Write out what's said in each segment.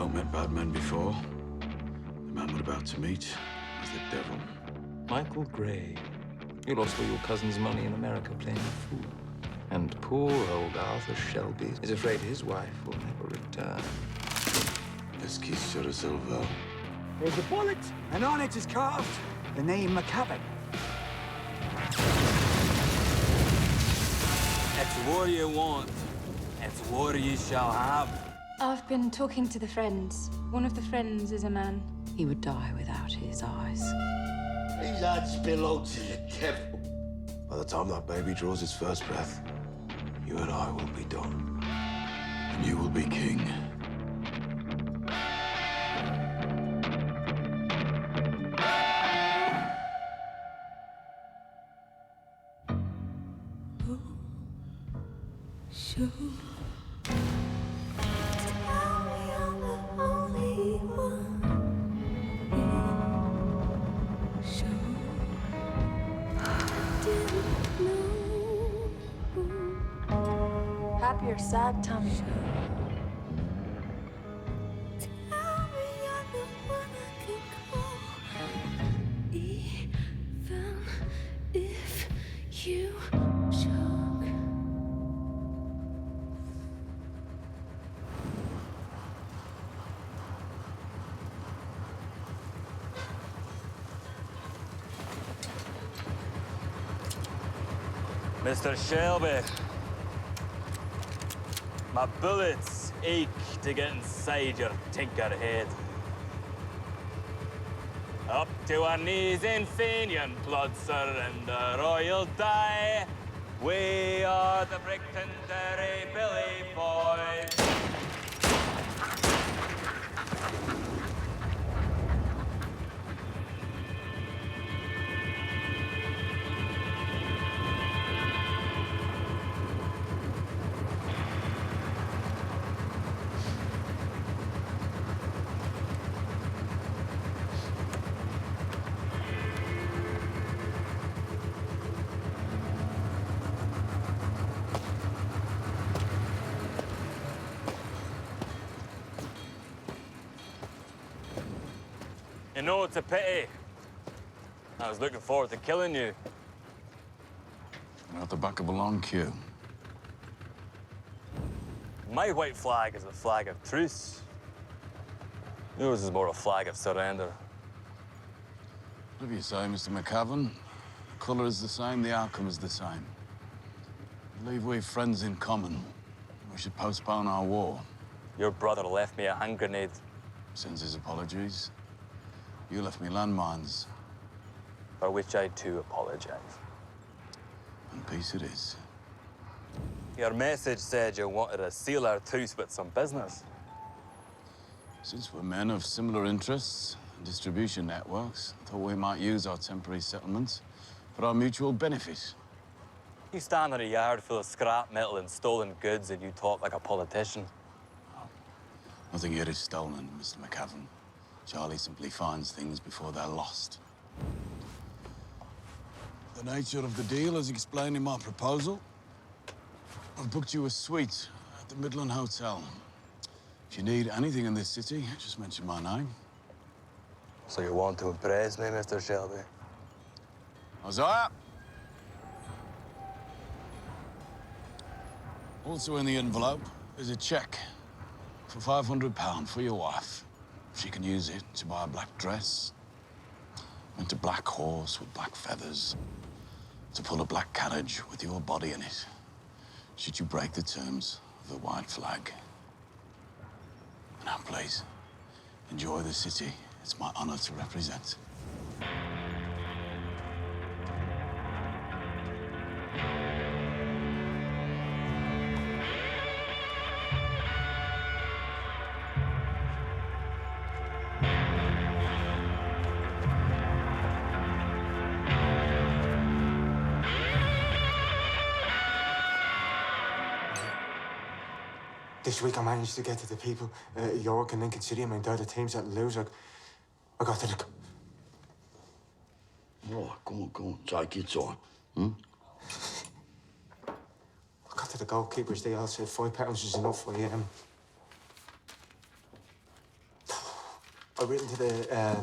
both met bad men before. The man we're about to meet is the devil. Michael Gray. You lost all your cousin's money in America playing the fool. And poor old Arthur Shelby is afraid his wife will never return. x264. There's a bullet, and on it is carved the name McCavan. It's war you want. It's war you shall have. I've been talking to the friends. One of the friends is a man. He would die without his eyes. These lads belong to the devil. By the time that baby draws his first breath, you and I will be done. And you will be king. Happy or sad, Tommy? Mr. Shelby, my bullets ache to get inside your tinker head. Up to our knees in Fenian blood, sir, and the royal die. We are the Bricktenderry Billy Boys. You know, it's a pity. I was looking forward to killing you. We're at the back of a long queue. My white flag is a flag of truce. Yours is more a flag of surrender. Whatever you say, Mr. McCavan, the colour is the same, the outcome is the same. I believe we've friends in common. We should postpone our war. Your brother left me a hand grenade. Sends his apologies. You left me landmines. For which I too apologize. And peace it is. Your message said you wanted to seal our truce with some business. Since we're men of similar interests and distribution networks, I thought we might use our temporary settlements for our mutual benefit. You stand in a yard full of scrap metal and stolen goods and you talk like a politician. Nothing here is stolen, Mr. McCavan. Charlie simply finds things before they're lost. The nature of the deal is explained in my proposal. I've booked you a suite at the Midland Hotel. If you need anything in this city, just mention my name. So you want to impress me, Mr. Shelby? Isaiah! Also in the envelope is a cheque for £500 for your wife. She can use it to buy a black dress, rent a black horse with black feathers, to pull a black carriage with your body in it, should you break the terms of the white flag. Now, please, enjoy the city. It's my honor to represent. This week I managed to get to the people, York and Lincoln City, and they're the teams that lose. I got to the... Oh, come on. Take your time. I got to the goalkeepers. They all said £5 is enough for you. I've written to the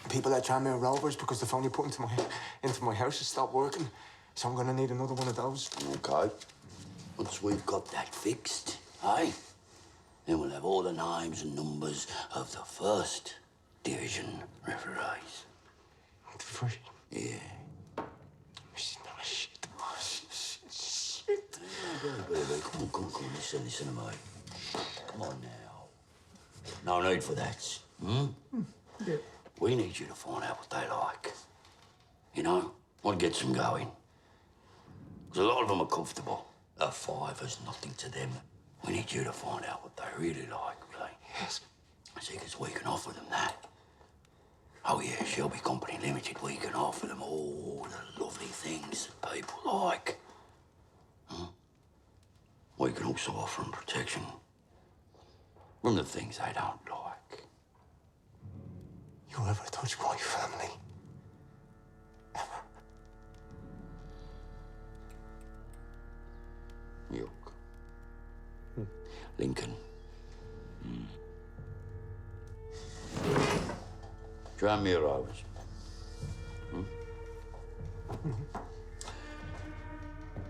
people at Tranmere Rovers because the phone you put into my house has stopped working. So I'm gonna need another one of those. Okay. Once we've got that fixed, eh? Then we'll have all the names and numbers of the first division referees. The first? Yeah. Shit. Baby, come on, listen to me. Come on now. No need for that, Yeah. We need you to find out what they like. You know, what gets them going. Because a lot of them are comfortable. A fiver's nothing to them. We need you to find out what they really like, really. Yes. See, because we can offer them that. Oh, yeah, Shelby Company Limited, we can offer them all the lovely things that people like. We can also offer them protection from the things they don't like. You ever touch my family? Ever? York. Lincoln. Tranmere Rovers.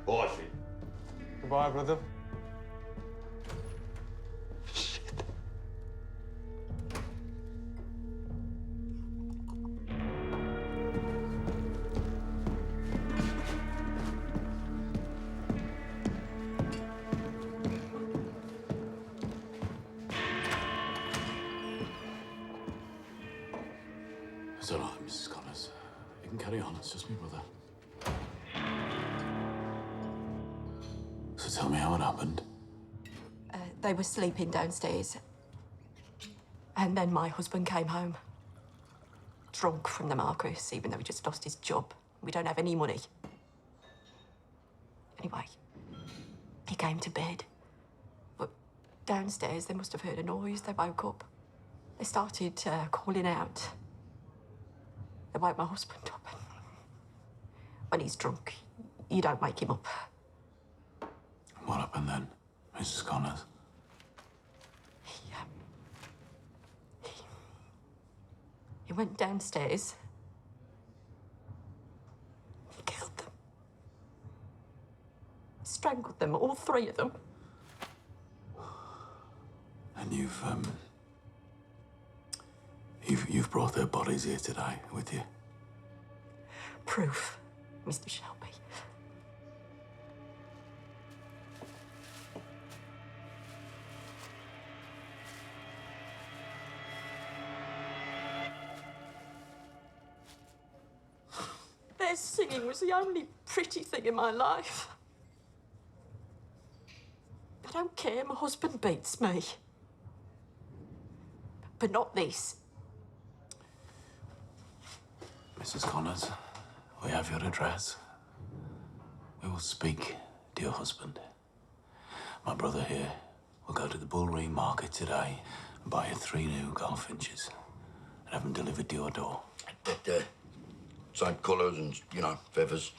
Bye, Finn. Goodbye, brother. It's all right, Mrs. Connors. You can carry on. It's just me brother. So tell me how it happened. They were sleeping downstairs. And then my husband came home. Drunk from the Marquis, even though he just lost his job. We don't have any money. Anyway, he came to bed. But downstairs, they must have heard a noise. They woke up. They started calling out. They woke my husband up. When he's drunk, you don't wake him up. What happened then, Mrs. Connors? He went downstairs. He killed them. Strangled them, all three of them. And you've brought their bodies here today with you? Proof, Mr. Shelby. Their singing was the only pretty thing in my life. I don't care, my husband beats me. But not this. Mrs. Connors, we have your address. We will speak to your husband. My brother here will go to the Bullring Market today and buy you 3 new goldfinches and have them delivered to your door. Same colours and, you know, feathers.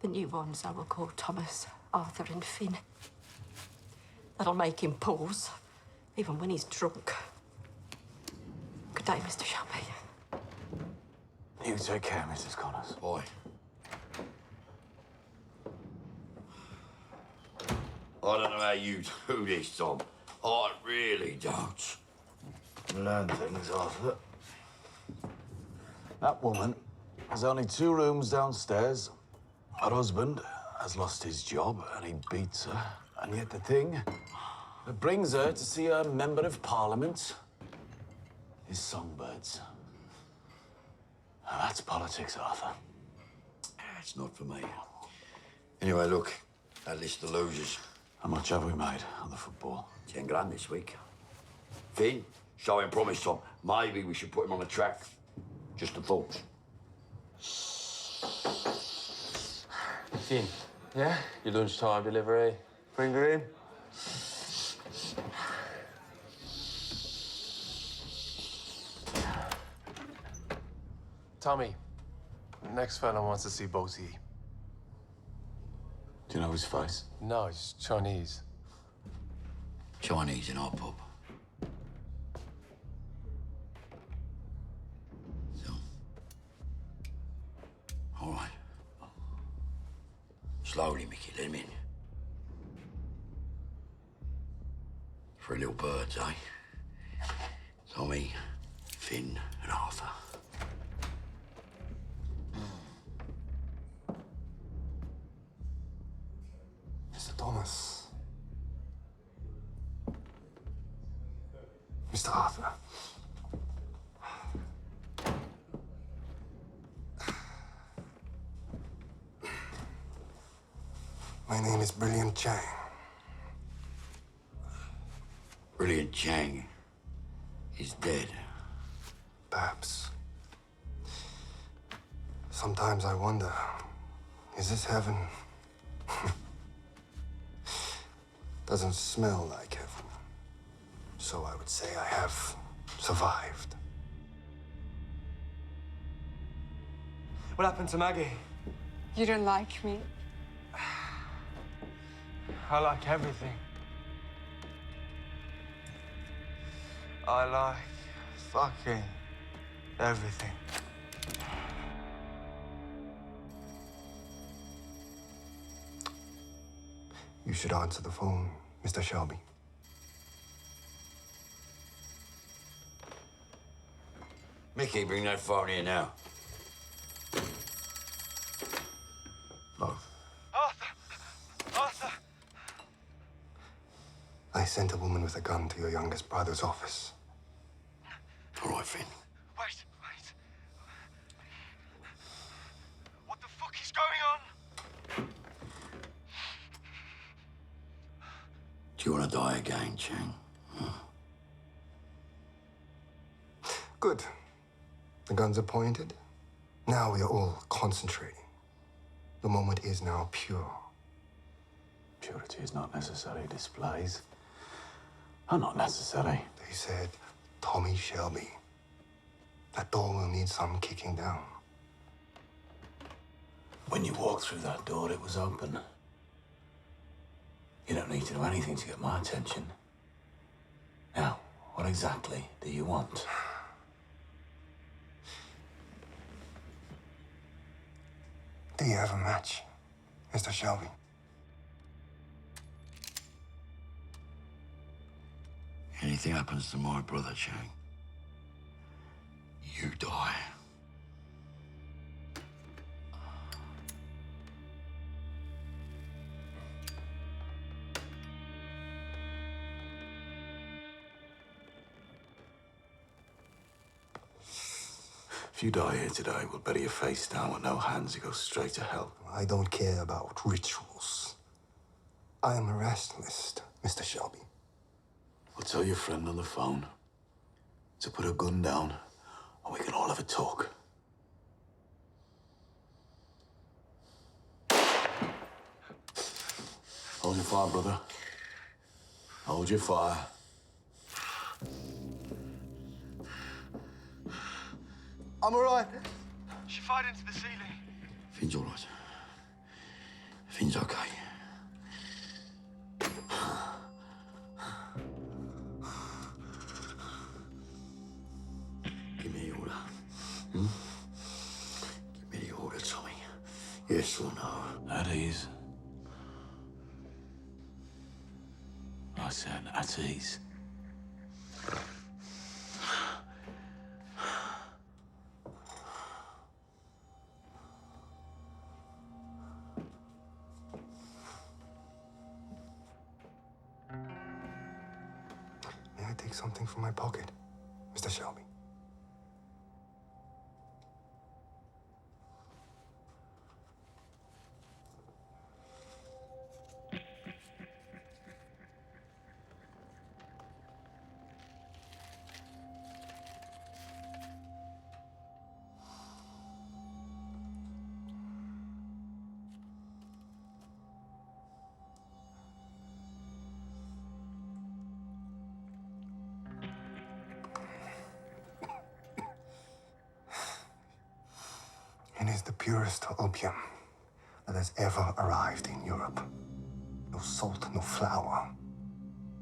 The new ones I will call Thomas, Arthur and Finn. That'll make him pause, even when he's drunk. Good day, Mr. Shelby. You take care, Mrs. Connors. Boy. I don't know how you do this, Tom. I really don't. Learn things, Arthur. That woman has only 2 rooms downstairs. Her husband has lost his job and he beats her. And yet the thing that brings her to see her Member of Parliament is songbirds. Now, that's politics, Arthur. It's not for me. Anyway, look, that list of losers. How much have we made on the football? 10 grand this week. Finn, show him promise, Tom. Maybe we should put him on the track. Just a thought. Finn, yeah? Your lunchtime delivery. Bring her in. Tommy, the next fella wants to see Bosie. Do you know his face? No, he's Chinese. Chinese in our pub. Three little birds, eh? Tommy, Finn, and Arthur. Mr. Thomas. Mr. Arthur. My name is Brilliant Chang. Brilliant Chang is dead. Perhaps. Sometimes I wonder, is this heaven? Doesn't smell like heaven. So I would say I have survived. What happened to Maggie? You don't like me? I like everything. I like fucking everything. You should answer the phone, Mr. Shelby. Mickey, bring that phone here now. Both. Arthur! I sent a woman with a gun to your youngest brother's office. All right, Finn. Wait. What the fuck is going on? Do you want to die again, Chang? Good. The guns are pointed. Now we are all concentrating. The moment is now pure. Purity is not necessary. Displays are not necessary. They said Tommy Shelby. That door will need some kicking down. When you walked through that door, it was open. You don't need to do anything to get my attention. Now, what exactly do you want? Do you have a match, Mr. Shelby? Anything happens to my brother, Chang, you die. If you die here today, we'll bury your face down with no hands. You go straight to hell. I don't care about rituals. I am a restless, Mr. Shelby. I'll tell your friend on the phone to put a gun down, and we can all have a talk. Hold your fire, brother. Hold your fire. I'm all right. She fired into the ceiling. Finn's all right. Finn's okay. Give me the order. Give me the order, Tommy. Yes or no? At ease. I said at ease. May I take something from my pocket, Mr. Shelby? It is the purest opium that has ever arrived in Europe. No salt, no flour,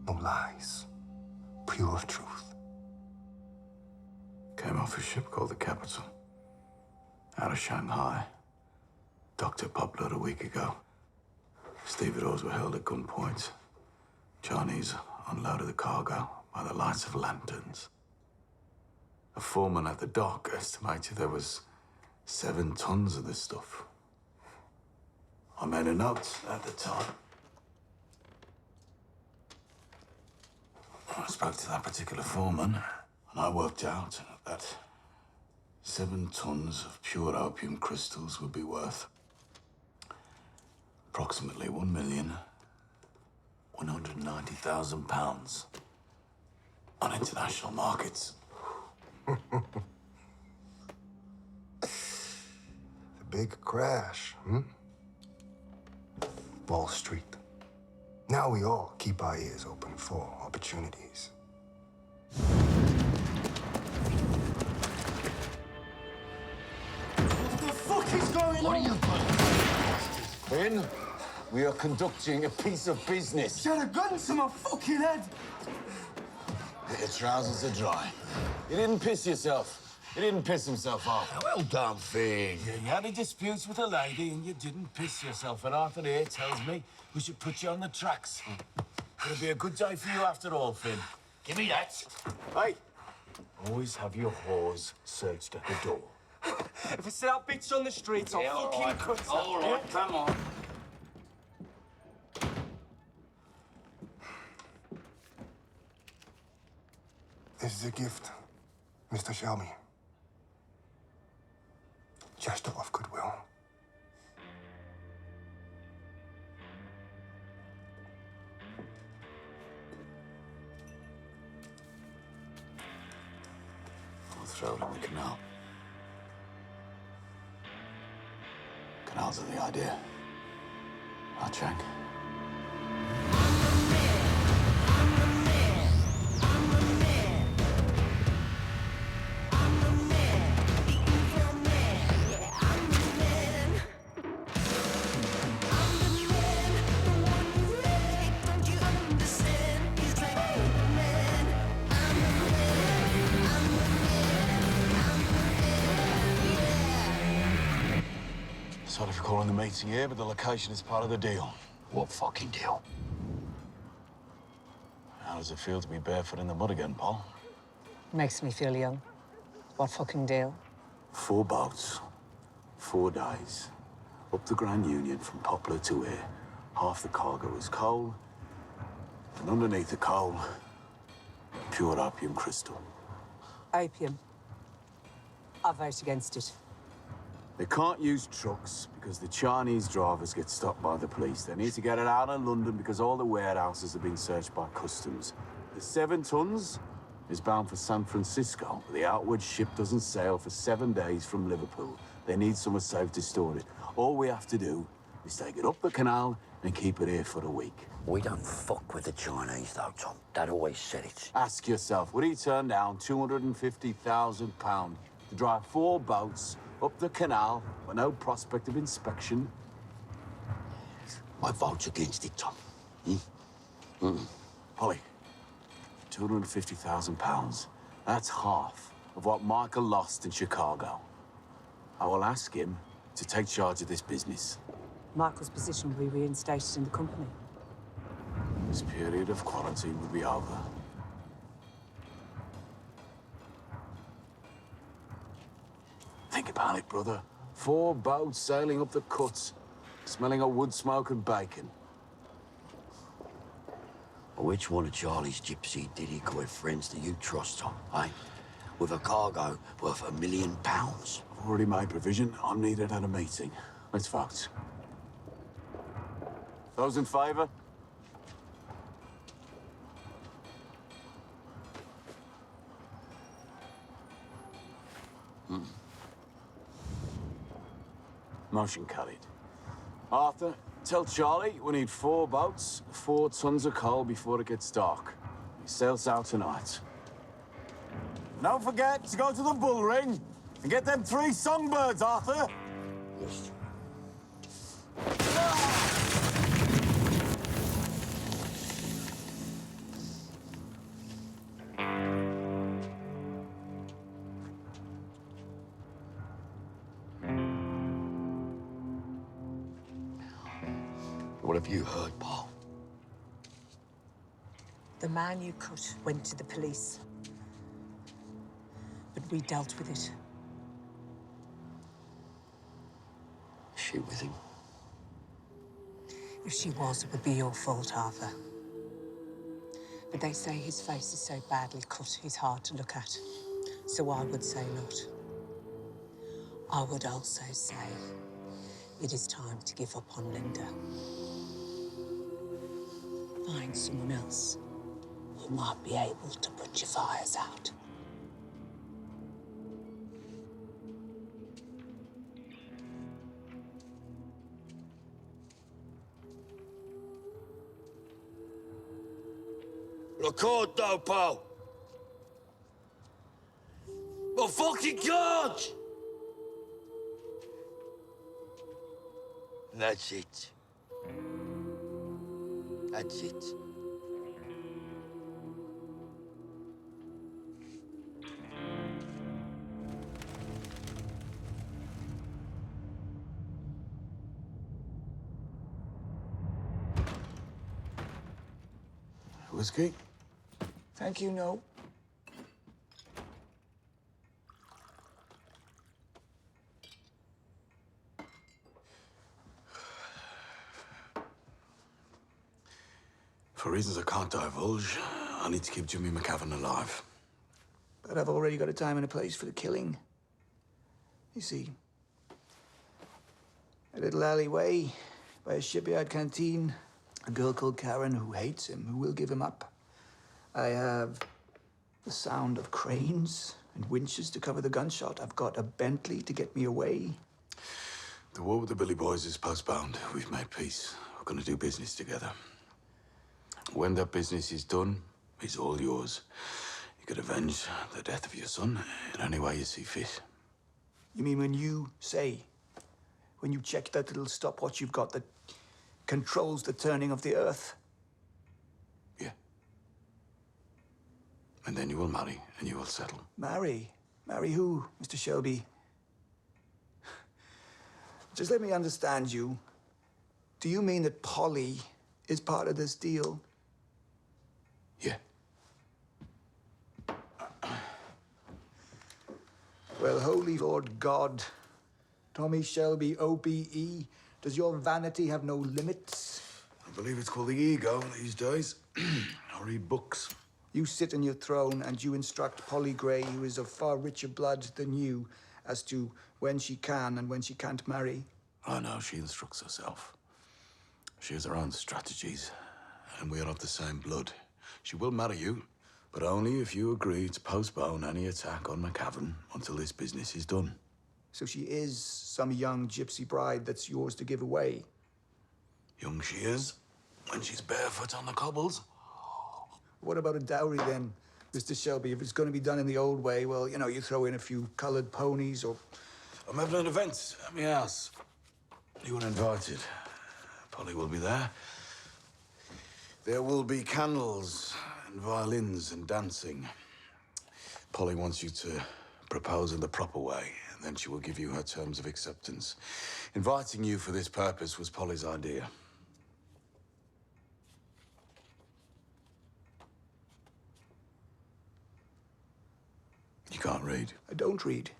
no lies. Pure truth. Came off a ship called the Capital. Out of Shanghai. Docked at Pablo a week ago. Stevedores were held at gunpoint. Chinese unloaded the cargo by the lights of lanterns. A foreman at the dock estimated there was 7 tons of this stuff. I made a note at the time. I spoke to that particular foreman, and I worked out that 7 tons of pure opium crystals would be worth approximately £1,190,000 on international markets. The big crash, Wall Street. Now we all keep our ears open for opportunities. What the fuck is going on? Finn, we are conducting a piece of business. She had a gun to my fucking head. Your trousers are dry. You didn't piss yourself. He didn't piss himself off. Well done, Finn. You had a dispute with a lady and you didn't piss yourself. And Arthur here tells me we should put you on the tracks. It'll be a good day for you after all, Finn. Give me that. Hey, always have your whores searched at the door. If I see that bitch on the streets, I'll fucking cut her. All right, come on. This is a gift, Mr. Shelby. Gesture of goodwill. I'll throw it in the canal. Canals are the idea. I'll check. Sorry for calling the meeting here, but the location is part of the deal. What fucking deal? How does it feel to be barefoot in the mud again, Paul? Makes me feel young. What fucking deal? 4 boats, 4 days, up the Grand Union from Poplar to here. Half the cargo is coal, and underneath the coal, pure opium crystal. Opium. I vote against it. They can't use trucks because the Chinese drivers get stopped by the police. They need to get it out of London because all the warehouses have been searched by customs. The 7 tons is bound for San Francisco, but the outward ship doesn't sail for 7 days from Liverpool. They need somewhere safe to store it. All we have to do is take it up the canal and keep it here for a week. We don't fuck with the Chinese, though, Tom. Dad always said it. Ask yourself, would he turn down £250,000 to drive 4 boats up the canal with no prospect of inspection? My vote's against it, Tom. Polly, £250,000. That's half of what Michael lost in Chicago. I will ask him to take charge of this business. Michael's position will be reinstated in the company. This period of quarantine will be over. Think about it, brother. 4 boats sailing up the cuts, smelling of wood smoke and bacon. Which one of Charlie's gypsy diddy-coy friends do you trust, Tom, eh? With a cargo worth £1 million. I've already made provision. I'm needed at a meeting. Let's vote. Those in favour? Motion carried. Arthur, tell Charlie we need 4 boats, 4 tons of coal before it gets dark. He sails out tonight. Don't forget to go to the bull ring and get them 3 songbirds, Arthur. Yes. What have you heard, Paul? The man you cut went to the police. But we dealt with it. Is she with him? If she was, it would be your fault, Arthur. But they say his face is so badly cut, he's hard to look at. So I would say not. I would also say it is time to give up on Linda. Find someone else who might be able to put your fires out. Record though, pal. Oh, fucking God! That's it. That's it. Whiskey? Thank you, no. For reasons I can't divulge, I need to keep Jimmy McCavan alive. But I've already got a time and a place for the killing. You see, a little alleyway by a shipyard canteen, a girl called Karen who hates him, who will give him up. I have the sound of cranes and winches to cover the gunshot. I've got a Bentley to get me away. The war with the Billy Boys is postponed. We've made peace. We're going to do business together. When that business is done, it's all yours. You could avenge the death of your son in any way you see fit. You mean when you check that little stopwatch you've got that controls the turning of the earth? Yeah. And then you will marry and you will settle. Marry? Marry who, Mr. Shelby? Just let me understand you. Do you mean that Polly is part of this deal? Yeah. Well, holy Lord God, Tommy Shelby, OBE, does your vanity have no limits? I believe it's called the ego these days. I read books. You sit on your throne and you instruct Polly Gray, who is of far richer blood than you, as to when she can and when she can't marry. Oh, no, she instructs herself. She has her own strategies, and we are of the same blood. She will marry you, but only if you agree to postpone any attack on McCavan until this business is done. So she is some young gypsy bride that's yours to give away? Young she is, when she's barefoot on the cobbles. What about a dowry then, Mr. Shelby? If it's going to be done in the old way, well, you know, you throw in a few coloured ponies or... I'm having an event at my house. You are invited. Polly will be there. There will be candles and violins and dancing. Polly wants you to propose in the proper way, and then she will give you her terms of acceptance. Inviting you for this purpose was Polly's idea. You can't read? I don't read.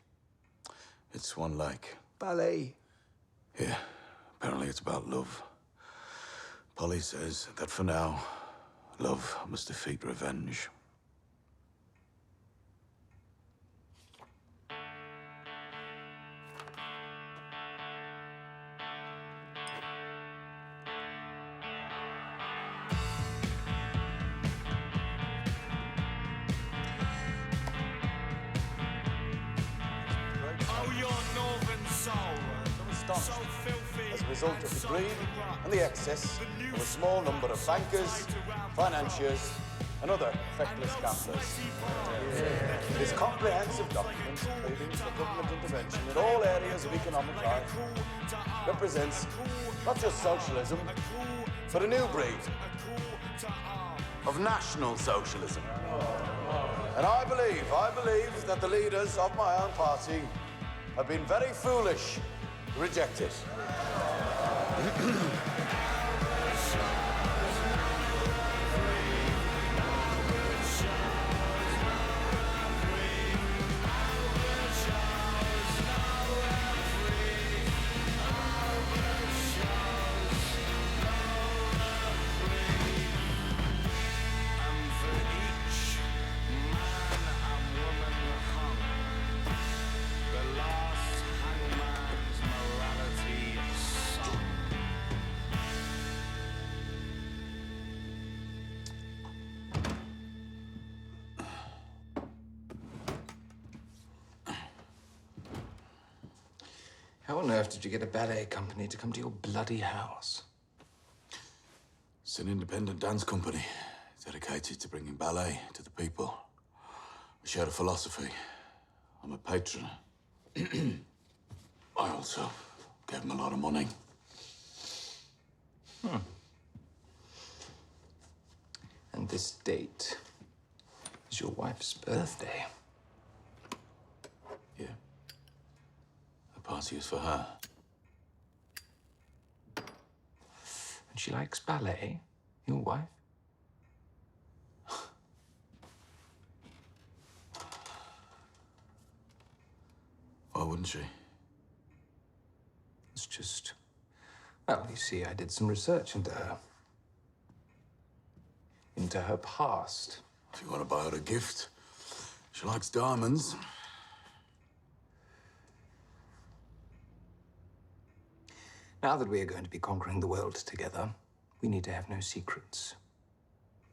It's one like. Ballet. Yeah, apparently it's about love. Polly says that for now, love must defeat revenge. As a result of the greed and the excess of a small number of bankers, financiers, and other feckless gamblers. This comprehensive document, pleading for government intervention in all areas of economic life, represents not just socialism, but a new breed of national socialism. And I believe that the leaders of my own party have been very foolish to reject it. How on earth did you get a ballet company to come to your bloody house? It's an independent dance company dedicated to bringing ballet to the people. We share a philosophy. I'm a patron. I also gave him a lot of money. And this date is your wife's birthday. Yeah. The party is for her. And she likes ballet, your wife? Why wouldn't she? It's just... Well, you see, I did some research into her. Into her past. If you want to buy her a gift, she likes diamonds. Now that we are going to be conquering the world together, we need to have no secrets.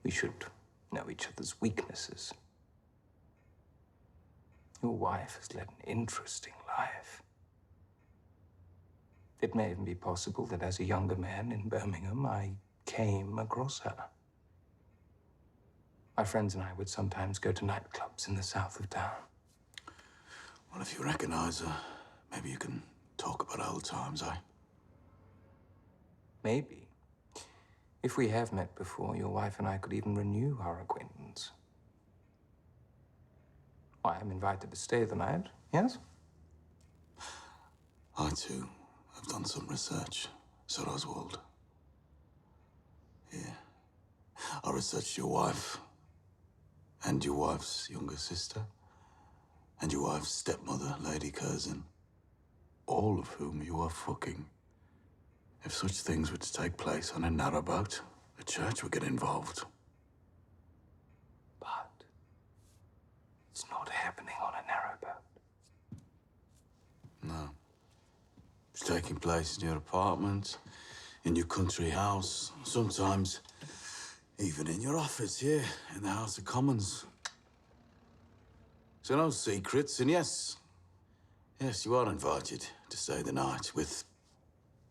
We should know each other's weaknesses. Your wife has led an interesting life. It may even be possible that as a younger man in Birmingham, I came across her. My friends and I would sometimes go to nightclubs in the south of town. Well, if you recognize her, maybe you can talk about old times, eh? Maybe. If we have met before, your wife and I could even renew our acquaintance. I am invited to stay the night, yes? I, too, have done some research, Sir Oswald. Yeah. I researched your wife, and your wife's younger sister, and your wife's stepmother, Lady Curzon, all of whom you are fucking. If such things were to take place on a narrowboat, the church would get involved. But it's not happening on a narrowboat. No. It's taking place in your apartment, in your country house, sometimes even in your office here in the House of Commons. So no secrets, and yes, you are invited to stay the night with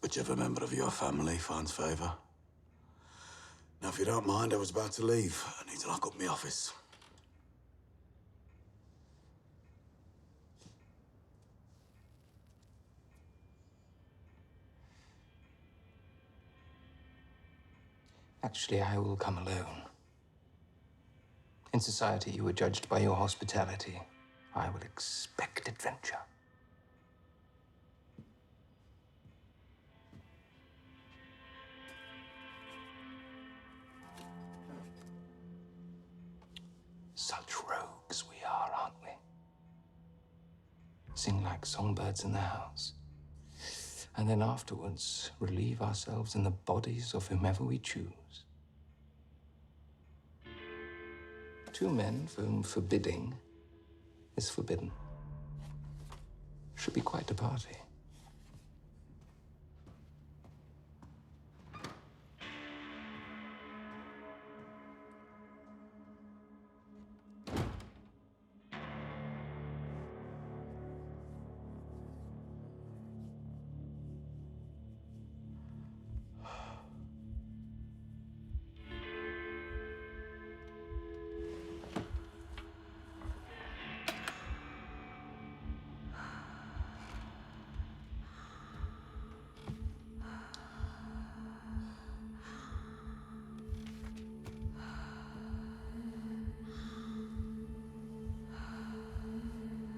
whichever member of your family finds favour. Now, if you don't mind, I was about to leave. I need to lock up my office. Actually, I will come alone. In society, you were judged by your hospitality. I will expect adventure. Such rogues we are, aren't we? Sing like songbirds in the house. And then afterwards, relieve ourselves in the bodies of whomever we choose. Two men for whom forbidding is forbidden. Should be quite a party.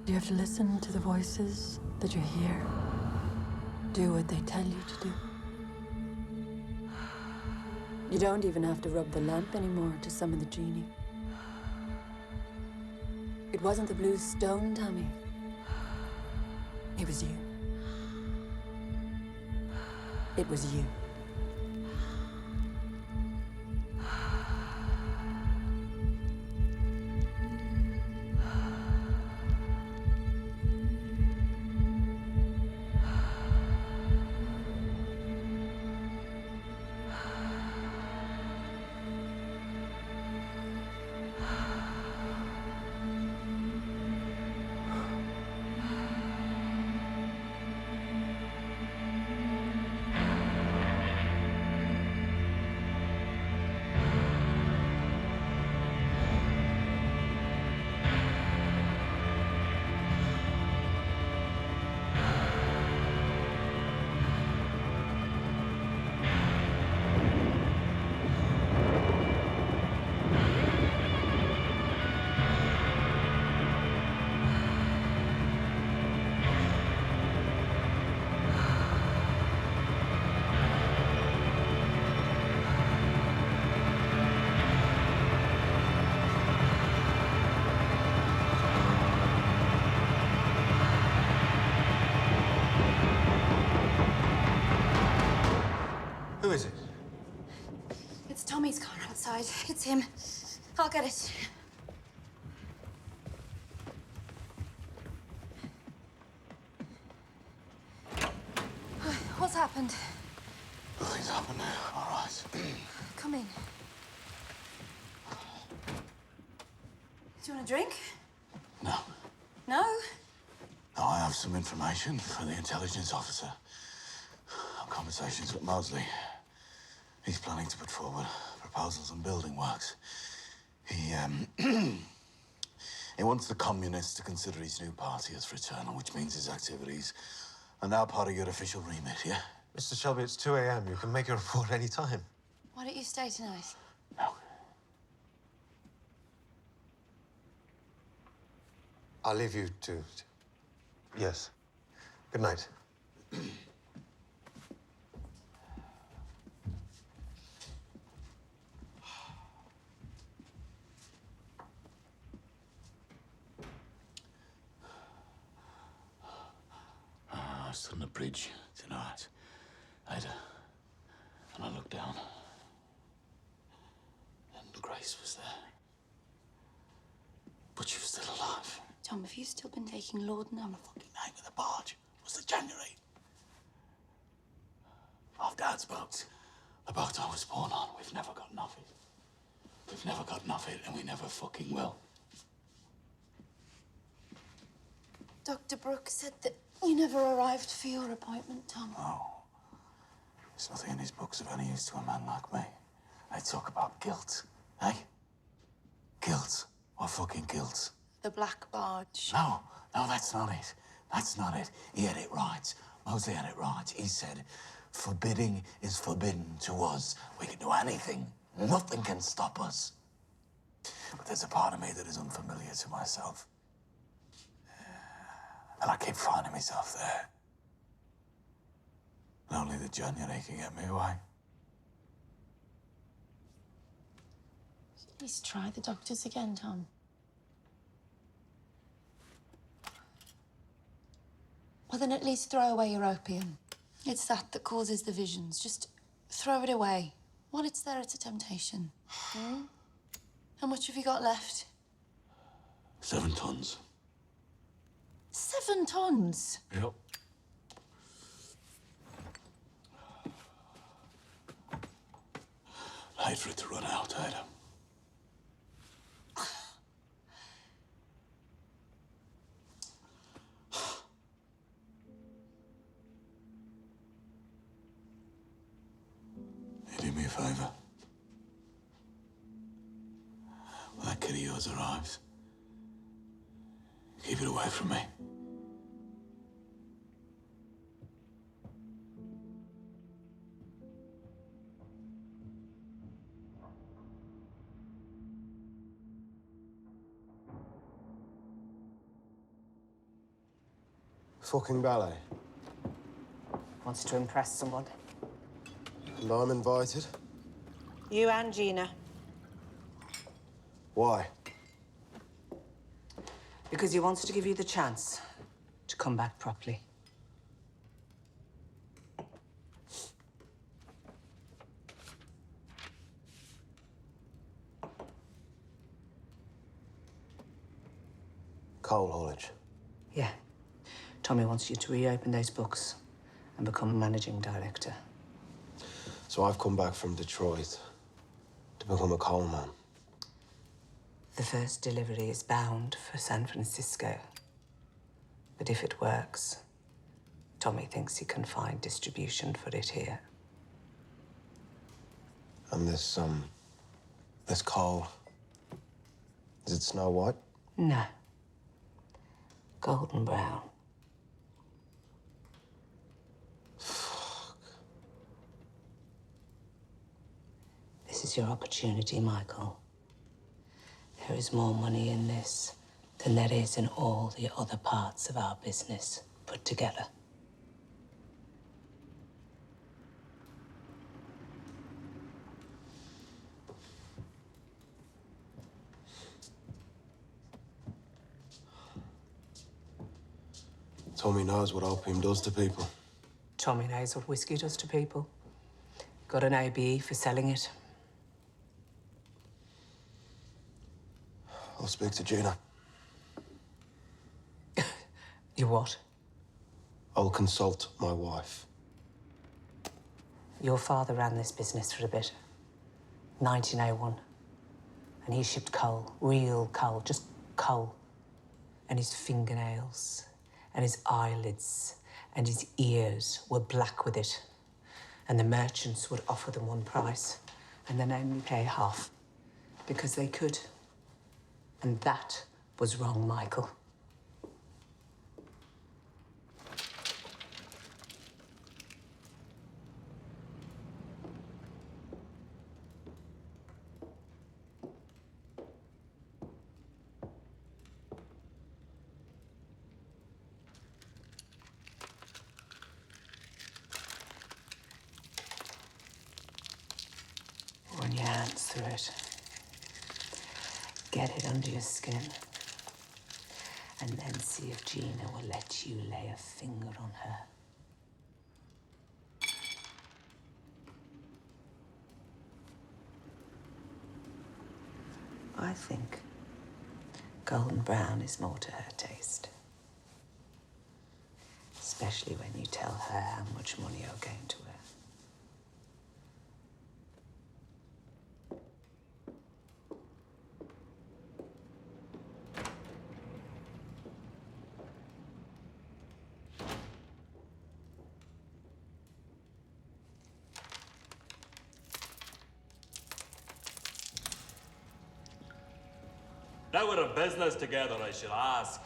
You have to listen to the voices that you hear. Do what they tell you to do. You don't even have to rub the lamp anymore to summon the genie. It wasn't the blue stone, Tommy. It was you. It was you. It's him. I'll get it. What's happened? Nothing's happened. All right. Come in. Do you want a drink? No. No? No, I have some information for the intelligence officer. Conversations with Mosley. He's planning to put forward proposals on building works. He wants the communists to consider his new party as fraternal, which means his activities are now part of your official remit, yeah? Mr. Shelby, it's 2 a.m. You can make a report any time. Why don't you stay tonight? No. I'll leave you to... Yes. Good night. I stood on the bridge tonight, Ada, and I looked down, and Grace was there. But she was still alive. Tom, have you still been taking laudanum? The fucking name of the barge was the January. Of Dad's boats, the boat I was born on, we've never got nothing. We've never got nothing, and we never fucking will. Dr. Brooks said that you never arrived for your appointment, Tom. No. There's nothing in his books of any use to a man like me. They talk about guilt, eh? Guilt. What fucking guilt? The Black Barge. No, that's not it. That's not it. He had it right. Mosley had it right. He said, forbidding is forbidden to us. We can do anything. Nothing can stop us. But there's a part of me that is unfamiliar to myself. And I keep finding myself there. And only the January can get me away. Please try the doctors again, Tom. Well, then at least throw away your opium. It's that causes the visions. Just throw it away. While it's there, it's a temptation. Hmm? How much have you got left? 7 tons. 7 tons? Yep. I'd hate for it to run out, Ada. You do me a favour. When that kid of yours arrives, keep it away from me. Fucking ballet. Wants to impress someone. And I'm invited. You and Gina. Why? Because he wants to give you the chance to come back properly. Coal haulage. Yeah. Tommy wants you to reopen those books and become managing director. So I've come back from Detroit to become a coal man. The first delivery is bound for San Francisco. But if it works, Tommy thinks he can find distribution for it here. And this coal, is it snow white? No. Golden brown. Fuck. This is your opportunity, Michael. There is more money in this than there is in all the other parts of our business put together. Tommy knows what opium does to people. Tommy knows what whiskey does to people. Got an ABE for selling it. I'll speak to Gina. You what? I'll consult my wife. Your father ran this business for a bit. 1901. And he shipped coal, real coal, just coal. And his fingernails, and his eyelids, and his ears were black with it. And the merchants would offer them one price, and then only pay half, because they could. And that was wrong, Michael. Run your hands through it. Get it under your skin. And then see if Gina will let you lay a finger on her. I think golden brown is more to her taste. Especially when you tell her how much money you're going to earn. Now we're in business together, I should ask.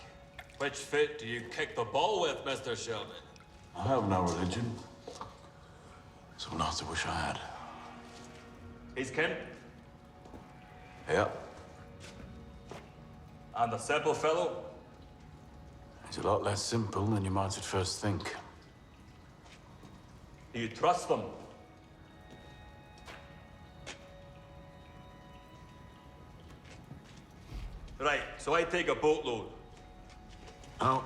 Which foot do you kick the ball with, Mr. Shelby? I have no religion. So not to wish I had. He's kin? Yeah. And the simple fellow? He's a lot less simple than you might at first think. Do you trust them? Right, so I take a boatload. Oh,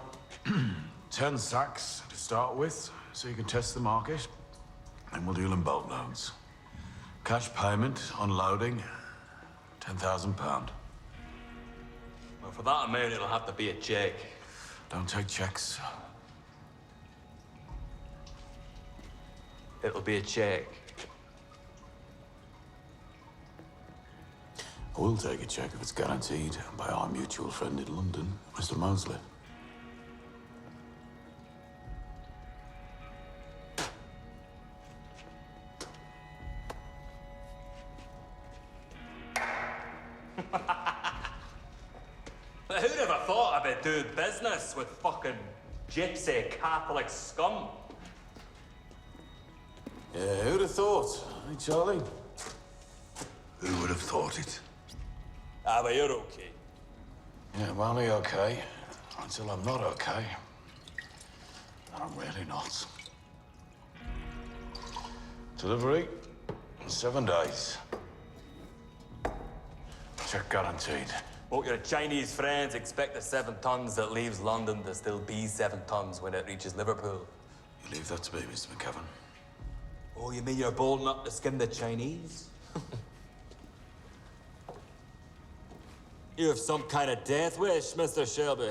10 sacks to start with, so you can test the market. And we'll deal in boatloads. Cash payment, unloading, £10,000. Well, for that amount, it'll have to be a check. Don't take checks. It'll be a check. I will take a check if it's guaranteed by our mutual friend in London, Mr. Mosley. Who'd ever thought I'd be doing business with fucking gypsy Catholic scum? Yeah, who'd have thought? Hey, Charlie? Who would have thought it? Ah, but you're okay. Yeah, I'm only okay until I'm not okay. And I'm really not. Delivery in 7 days. Check guaranteed. Won't your Chinese friends expect the 7 tons that leaves London to still be 7 tons when it reaches Liverpool? You leave that to me, Mr. McKevin. Oh, you mean you're bold enough to skin the Chinese? You have some kind of death wish, Mr. Shelby.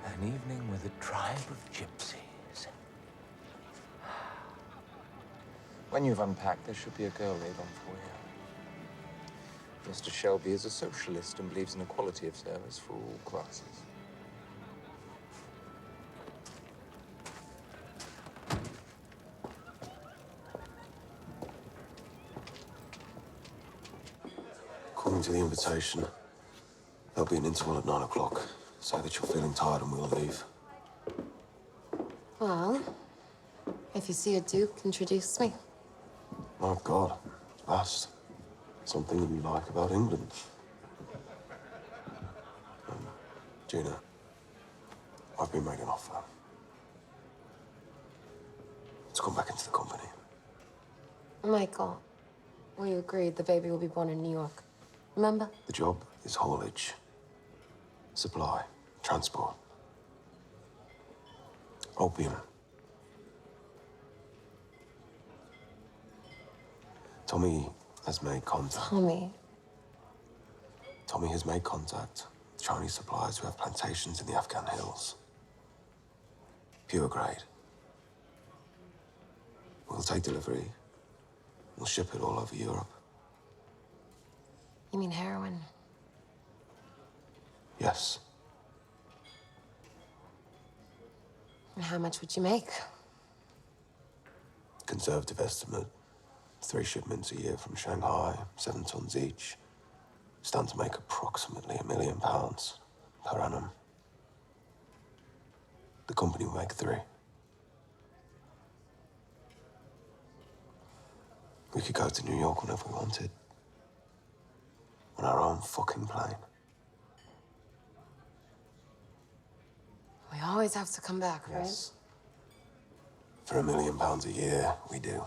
An evening with a tribe of gypsies. When you've unpacked, there should be a girl laid on for you. Mr. Shelby is a socialist and believes in equality of service for all classes. According to the invitation, there'll be an interval at 9 o'clock. Say that you're feeling tired and we'll leave. Well, if you see a duke, introduce me. My God, at last. Something that you like about England. Gina, I've been made an offer. Let's come back into the company. Michael, We agreed the baby will be born in New York. Remember? The job is haulage, supply, transport, opium. Tommy has made contact. Tommy has made contact with Chinese suppliers who have plantations in the Afghan hills. Pure grade. We'll take delivery. We'll ship it all over Europe. You mean heroin? Yes. And how much would you make? Conservative estimate, 3 shipments a year from Shanghai, 7 tons each. Stand to make approximately £1 million per annum. The company will make 3. We could go to New York whenever we wanted. On our own fucking plane. We always have to come back, Yes. For £1 million a year, we do.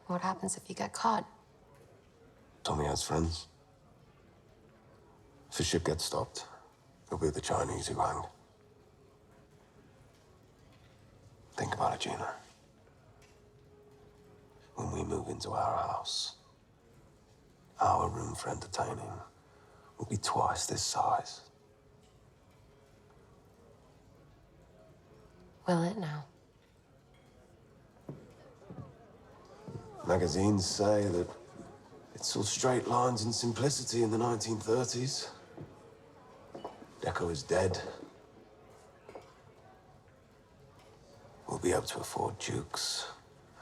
right? What happens if you get caught? Tommy has friends. If the ship gets stopped, it'll be the Chinese who hang. Think about it, Gina. When we move into our house, our room for entertaining will be twice this size. Will it now? Magazines say that it's all straight lines and simplicity in the 1930s. Deco is dead. We'll be able to afford dukes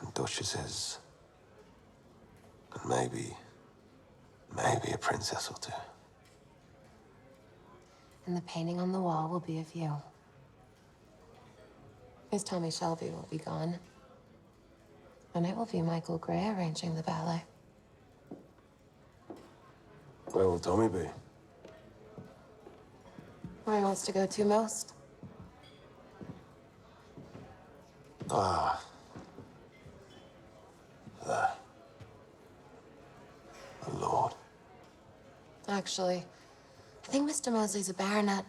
and duchesses. And maybe a princess or 2. And the painting on the wall will be of you. Miss Tommy Shelby will be gone. And it will be Michael Gray arranging the ballet. Where will Tommy be? Where he wants to go to most. Ah. There. The Lord. Actually, I think Mr. Mosley's a baronet.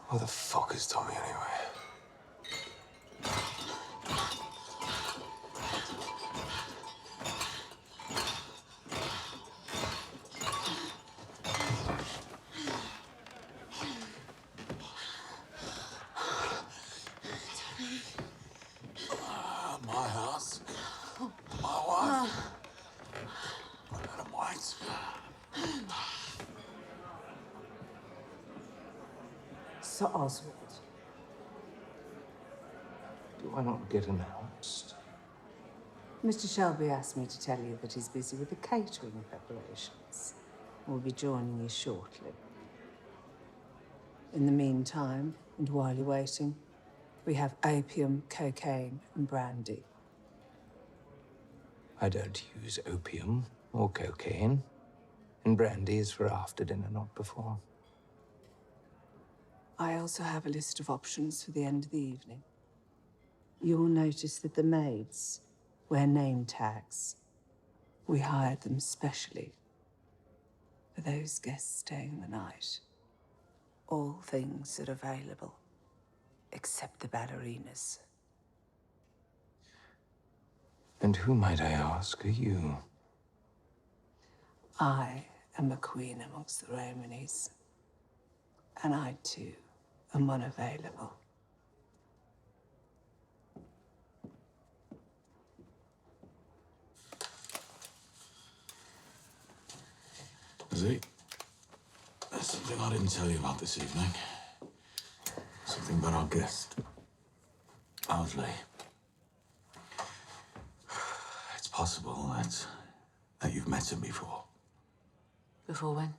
Where the fuck is Tommy anyway? My house. My wife. Madam White. Sir Oswald. Do I not get announced? Mr. Shelby asked me to tell you that he's busy with the catering preparations. We'll be joining you shortly. In the meantime, and while you're waiting, we have opium, cocaine, and brandy. I don't use opium or cocaine. And brandy is for after dinner, not before. I also have a list of options for the end of the evening. You'll notice that the maids wear name tags. We hired them specially for those guests staying the night. All things are available, except the ballerinas. And who, might I ask, are you? I am a queen amongst the Romanies, and I too am unavailable. Z, there's something I didn't tell you about this evening. Something about our guest, Owsley. It's possible that you've met him before. Before when?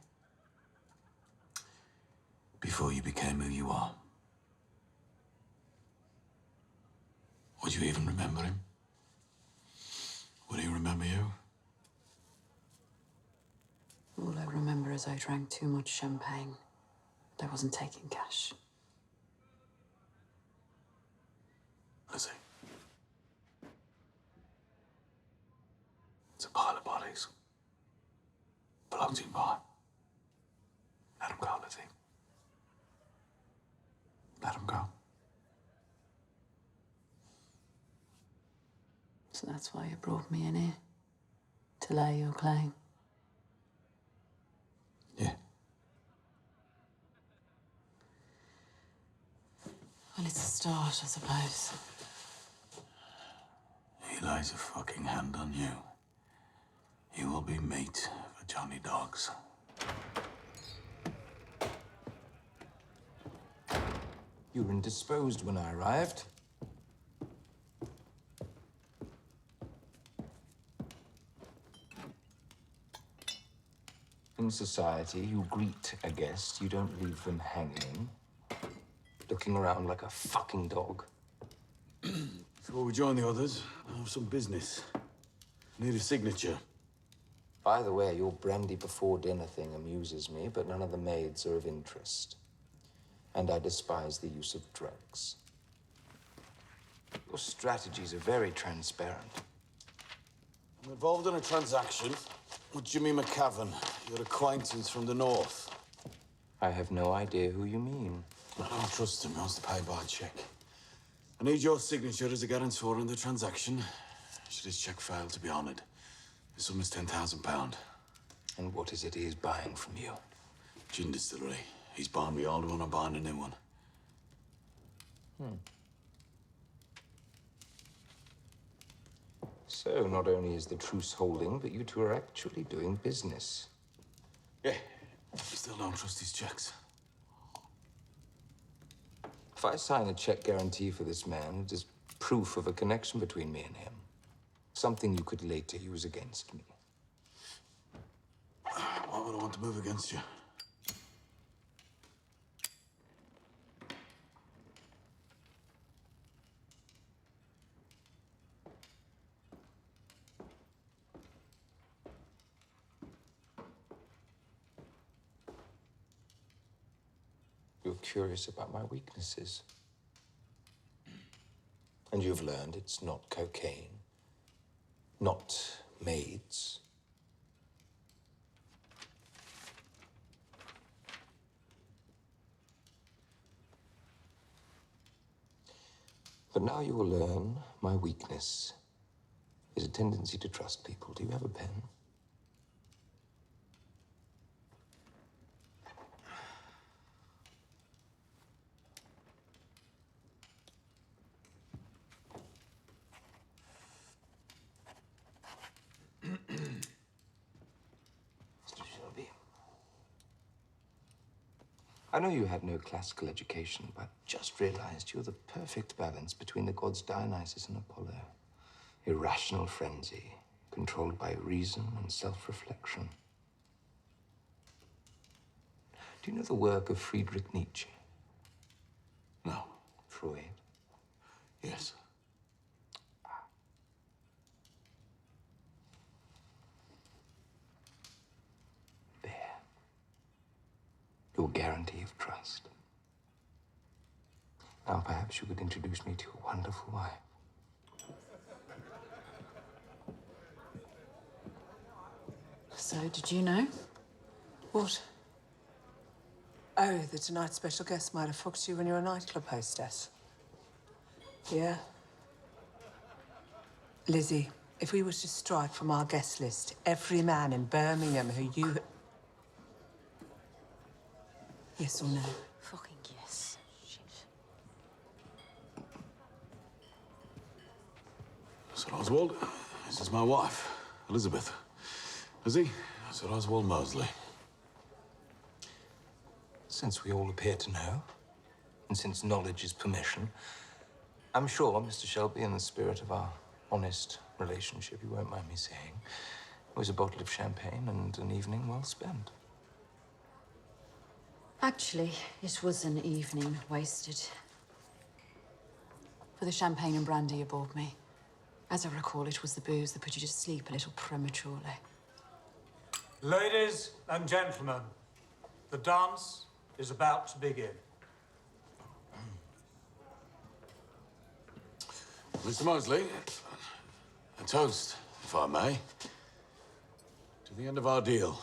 Before you became who you are. Would you even remember him? Would he remember you? All I remember is I drank too much champagne. And I wasn't taking cash. floating by. Let him go, Lizzie. Let him go. So that's why you brought me in here? To lay your claim? Yeah. Well, it's a start, I suppose. He lays a fucking hand on you. You will be meat for Johnny Dogs. You were indisposed when I arrived. In society, you greet a guest, you don't leave them hanging, looking around like a fucking dog. Before we join the others, I have some business. Need a signature. By the way, your brandy before dinner thing amuses me, but none of the maids are of interest. And I despise the use of drugs. Your strategies are very transparent. I'm involved in a transaction with Jimmy McCavan, your acquaintance from the north. I have no idea who you mean. I don't trust him. He wants to pay by check. I need your signature as a guarantor in the transaction. Should his check fail to be honored, the sum is £10,000. And what is it he is buying from you? Gin distillery. He's buying the old one, I'm buying a new one. So, not only is the truce holding, but you two are actually doing business. Yeah. Still don't trust his checks. If I sign a check guarantee for this man, it is proof of a connection between me and him. Something you could later use against me. Why would I want to move against you? You're curious about my weaknesses. And you've learned it's not cocaine, not maids. But now you will learn my weakness is a tendency to trust people. Do you have a pen? Mr. Shelby. I know you had no classical education, but just realized you're the perfect balance between the gods Dionysus and Apollo. Irrational frenzy, controlled by reason and self-reflection. Do you know the work of Friedrich Nietzsche? No. Freud? Yes. There. Your guarantee of trust. Now perhaps you could introduce me to your wonderful wife. So, did you know? What? Oh, that tonight's special guest might have fucked you when you were a nightclub hostess. Yeah. Lizzie, if we were to strike from our guest list every man in Birmingham who you... Yes or no? Fucking yes. Shit. Sir Oswald, this is my wife, Elizabeth. Lizzie, Sir Oswald Mosley. Since we all appear to know, and since knowledge is permission, I'm sure, Mr. Shelby, in the spirit of our honest relationship, you won't mind me saying, it was a bottle of champagne and an evening well spent. Actually, it was an evening wasted. For the champagne and brandy you bought me. As I recall, it was the booze that put you to sleep a little prematurely. Ladies and gentlemen, the dance is about to begin. Mr. Mosley, a toast, if I may, to the end of our deal.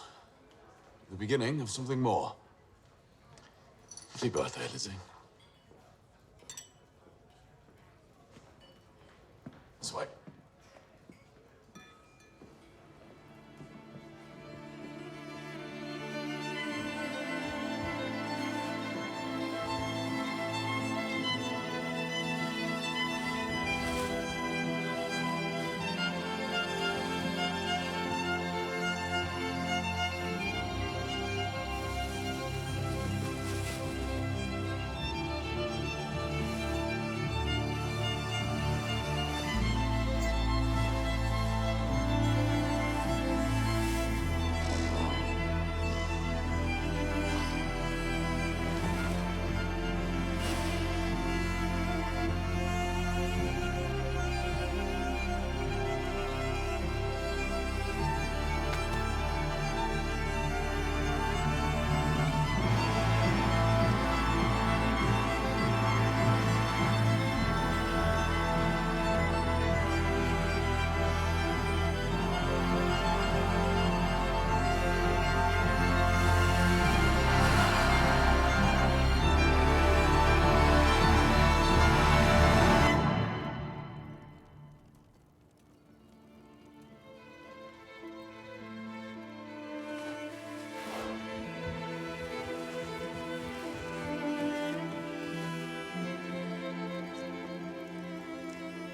The beginning of something more. Happy birthday, Lizzie. This way.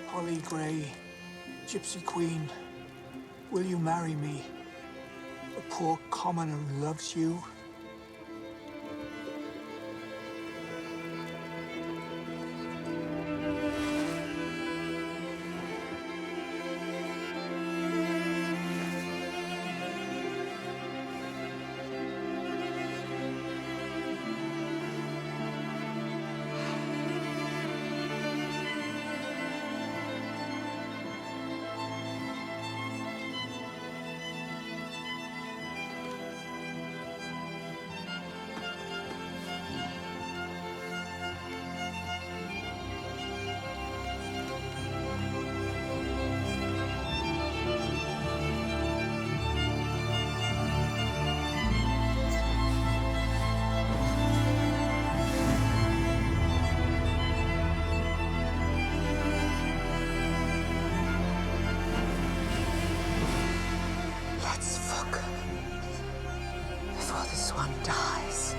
Holly Grey, Gypsy Queen, will you marry me? A poor commoner who loves you. Let's fuck before this one dies.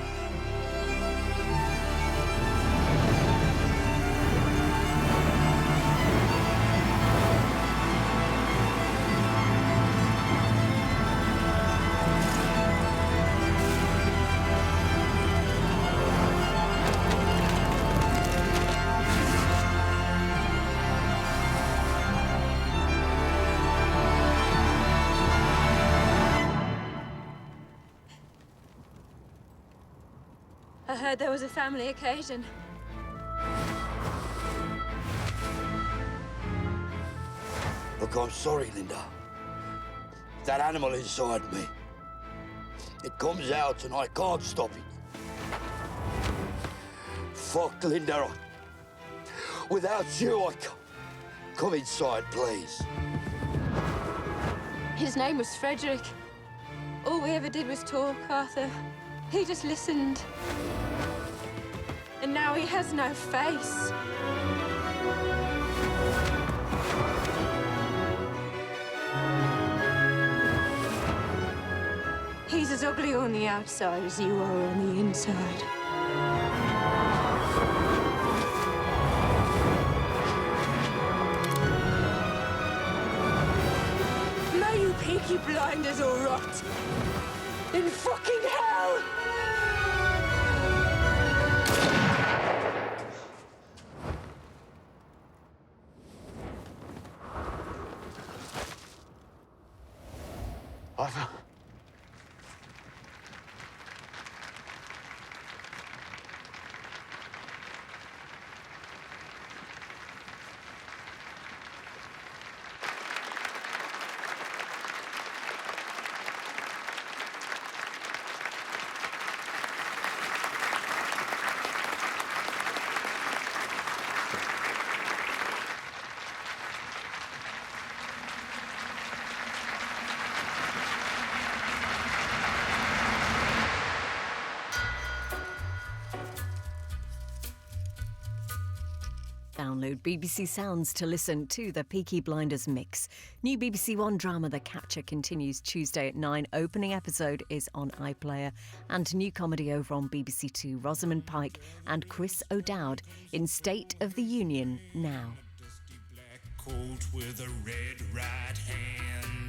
I heard there was a family occasion. Look, I'm sorry, Linda. That animal inside me. It comes out and I can't stop it. Fuck, Linda. Without you, I can't. Come inside, please. His name was Frederick. All we ever did was talk, Arthur. He just listened. And now he has no face. He's as ugly on the outside as you are on the inside. May you Peaky Blinders all rot in fucking hell! Arthur? download BBC Sounds to listen to the Peaky Blinders mix. New BBC One drama The Capture continues Tuesday at 9. Opening episode is on iPlayer. And new comedy over on BBC Two, Rosamund Pike and Chris O'Dowd in State of the Union now. Colt with a red right hand.